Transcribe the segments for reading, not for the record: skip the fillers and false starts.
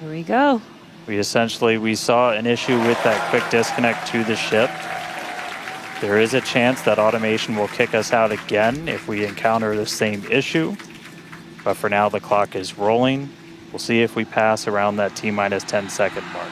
Here we go. We saw an issue with that quick disconnect to the ship. There is a chance that automation will kick us out again if we encounter the same issue. But for now, the clock is rolling. We'll see if we pass around that T-minus 10-second mark.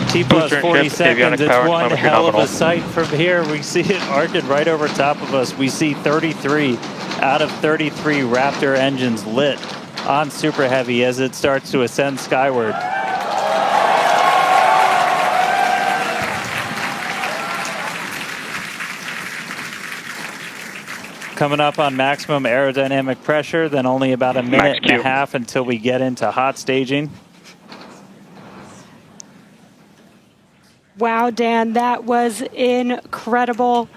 T plus 40 seconds, it's one hell of a sight from here. We see it arcing right over top of us. We see 33 out of 33 Raptor engines lit on Super Heavy as it starts to ascend skyward. Coming up on maximum aerodynamic pressure, then only about a minute and a half until we get into hot staging. Wow, Dan, that was incredible.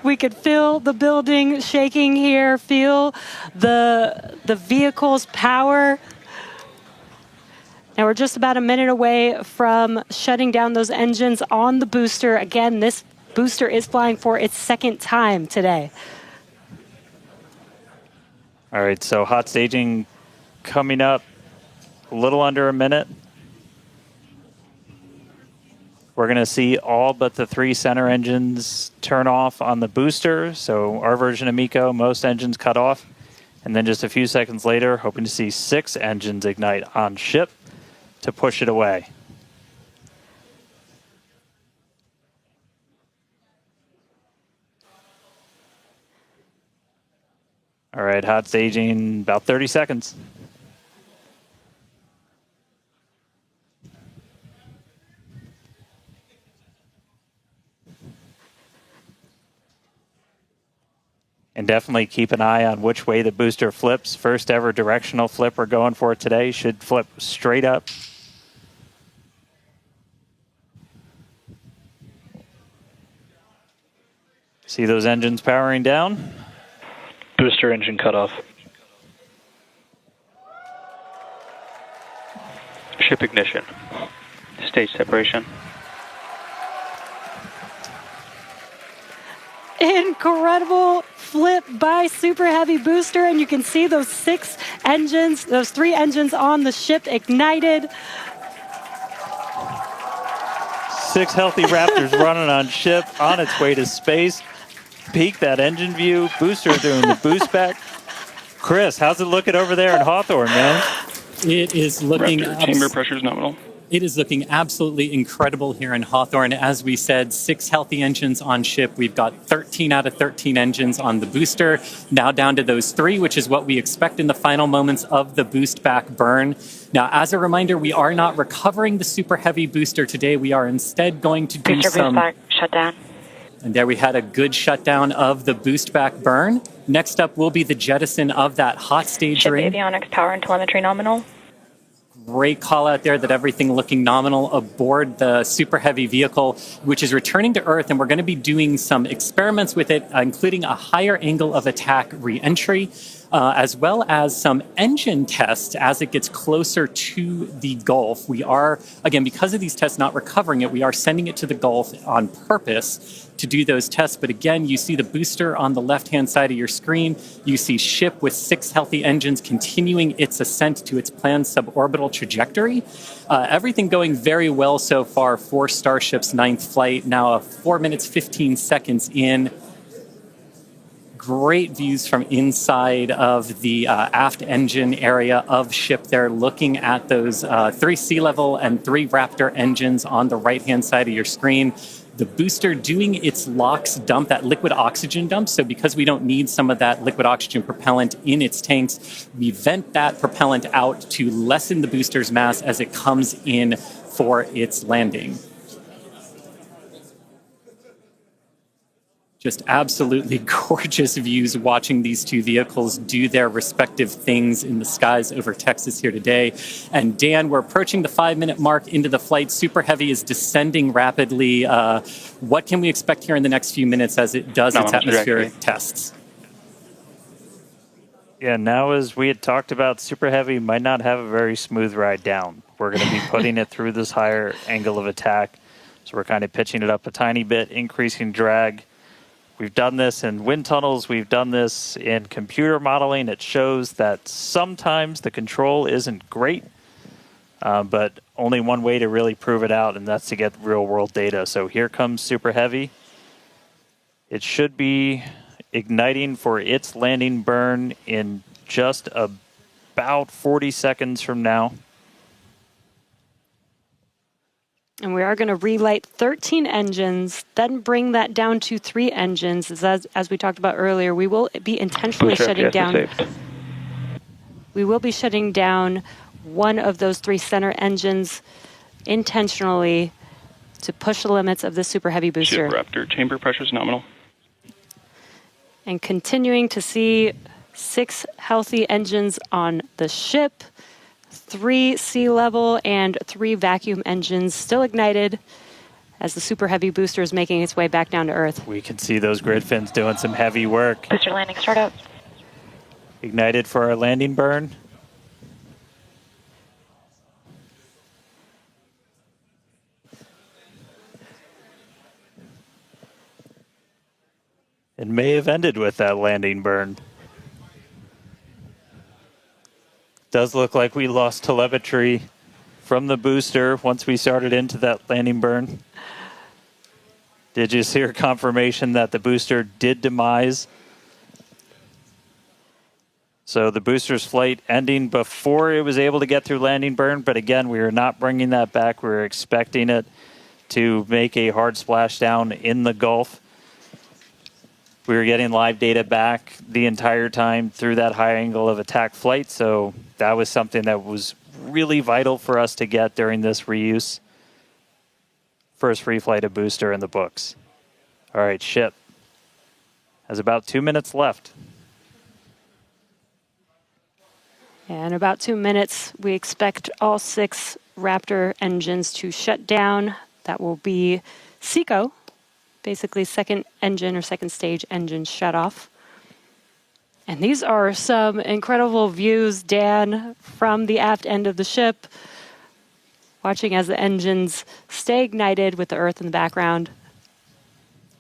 We could feel the building shaking here, feel the vehicle's power. Now we're just about a minute away from shutting down those engines on the booster. Again, this booster is flying for its second time today. All right, so hot staging coming up a little under a minute. We're going to see all but the 3 center engines turn off on the booster. So our version of MECO, most engines cut off. And then just a few seconds later, hoping to see 6 engines ignite on ship to push it away. All right, hot staging, about 30 seconds. And definitely keep an eye on which way the booster flips. First ever directional flip we're going for today. Should flip straight up. See those engines powering down? Booster engine cutoff. Ship ignition. Stage separation. Incredible flip by Super Heavy booster, and you can see those 6 engines, those 3 engines on the ship ignited. 6 healthy Raptors running on ship, on its way to space. Peek that engine view, booster doing the boost back. Chris, how's it looking over there in Hawthorne, man? It is looking... chamber pressure is nominal. It is looking absolutely incredible here in Hawthorne. As we said, 6 healthy engines on ship. We've got 13 out of 13 engines on the booster. Now down to those 3, which is what we expect in the final moments of the boost back burn. Now, as a reminder, we are not recovering the Super Heavy booster today. We are instead going to do some... Boost back, shutdown. And there we had a good shutdown of the boost back burn. Next up will be the jettison of that hot stage Ship ring. avionics, power and telemetry nominal. Great call out there that everything looking nominal aboard the Super Heavy vehicle, which is returning to Earth, and we're going to be doing some experiments with it, including a higher angle of attack re-entry, as well as some engine tests as it gets closer to the Gulf. We are, again, because of these tests not recovering it, we are sending it to the Gulf on purpose to do those tests. But again, you see the booster on the left-hand side of your screen. You see ship with 6 healthy engines continuing its ascent to its planned suborbital trajectory. Everything going very well so far for Starship's 9th flight. Now 4 minutes, 15 seconds in. great views from inside of the aft engine area of ship there, looking at those 3 sea level and 3 Raptor engines on the right-hand side of your screen. The booster doing its LOX dump, that liquid oxygen dump. So because we don't need some of that liquid oxygen propellant in its tanks, we vent that propellant out to lessen the booster's mass as it comes in for its landing. Just absolutely gorgeous views watching these two vehicles do their respective things in the skies over Texas here today. And Dan, we're approaching the 5-minute mark into the flight. Super Heavy is descending rapidly. What can we expect here in the next few minutes as it does its atmospheric tests? Yeah, now as we had talked about, Super Heavy might not have a very smooth ride down. We're going to be putting it through this higher angle of attack. So we're kind of pitching it up a tiny bit, increasing drag. We've done this in wind tunnels. We've done this in computer modeling. It shows that sometimes the control isn't great, but only one way to really prove it out, and that's to get real-world data. So here comes Super Heavy. It should be igniting for its landing burn in just about 40 seconds from now. And we are going to relight 13 engines, then bring that down to 3 engines. As we talked about earlier, we will be intentionally shutting down. We will be shutting down one of those 3 center engines intentionally to push the limits of the Super Heavy booster. Ship Raptor, chamber pressures nominal. And continuing to see 6 healthy engines on the ship. 3 sea level and 3 vacuum engines still ignited as the Super Heavy booster is making its way back down to Earth. We can see those grid fins doing some heavy work. Booster landing startup. Ignited for our landing burn. It may have ended with that landing burn. Does look like we lost telemetry from the booster once we started into that landing burn. Did you hear confirmation that the booster did demise? So the booster's flight ending before it was able to get through landing burn, but again, we are not bringing that back. We were expecting it to make a hard splashdown in the Gulf. We were getting live data back the entire time through that high angle of attack flight, so that was something that was really vital for us to get during this reuse. First free flight of booster in the books. All right, ship has about 2 minutes left. In about 2 minutes, we expect all 6 Raptor engines to shut down. That will be SECO, basically second engine or second stage engine shut off. And these are some incredible views, Dan, from the aft end of the ship, watching as the engines stay ignited with the Earth in the background.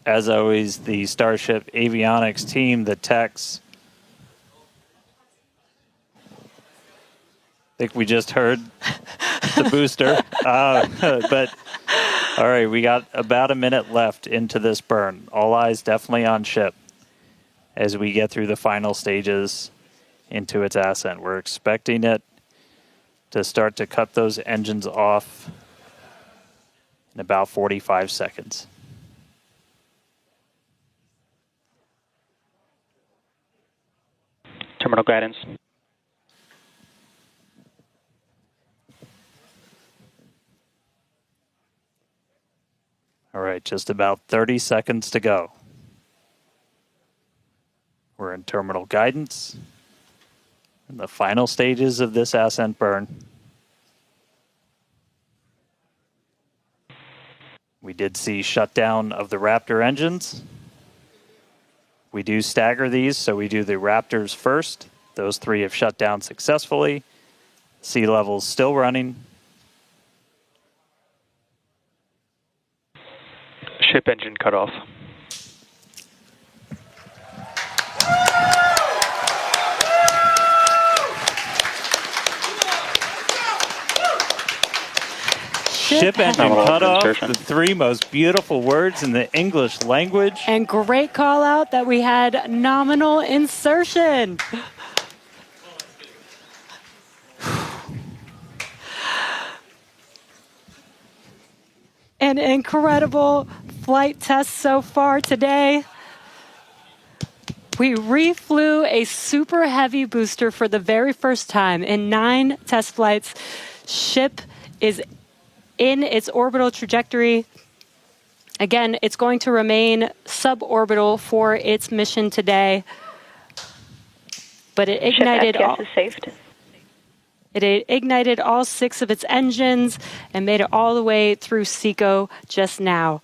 As always, the Starship avionics team, the techs. I think we just heard the booster. But all right, we got about a minute left into this burn. All eyes definitely on ship as we get through the final stages into its ascent. We're expecting it to start to cut those engines off in about 45 seconds. Terminal guidance. All right, just about 30 seconds to go. We're in terminal guidance in the final stages of this ascent burn. We did see shutdown of the Raptor engines. We do stagger these, so we do the Raptors first. Those 3 have shut down successfully. Sea level's still running. Ship engine cutoff. Ship engine Nominal cutoff, insertion. the three most beautiful words in the English language. And great call out that we had nominal insertion. An incredible flight test so far today. We reflew a super heavy booster for the very first time in 9 test flights. Ship is in its orbital trajectory. Again, it's going to remain suborbital for its mission today. But it ignited Ship STS is saved. It ignited all 6 of its engines and made it all the way through SECO just now.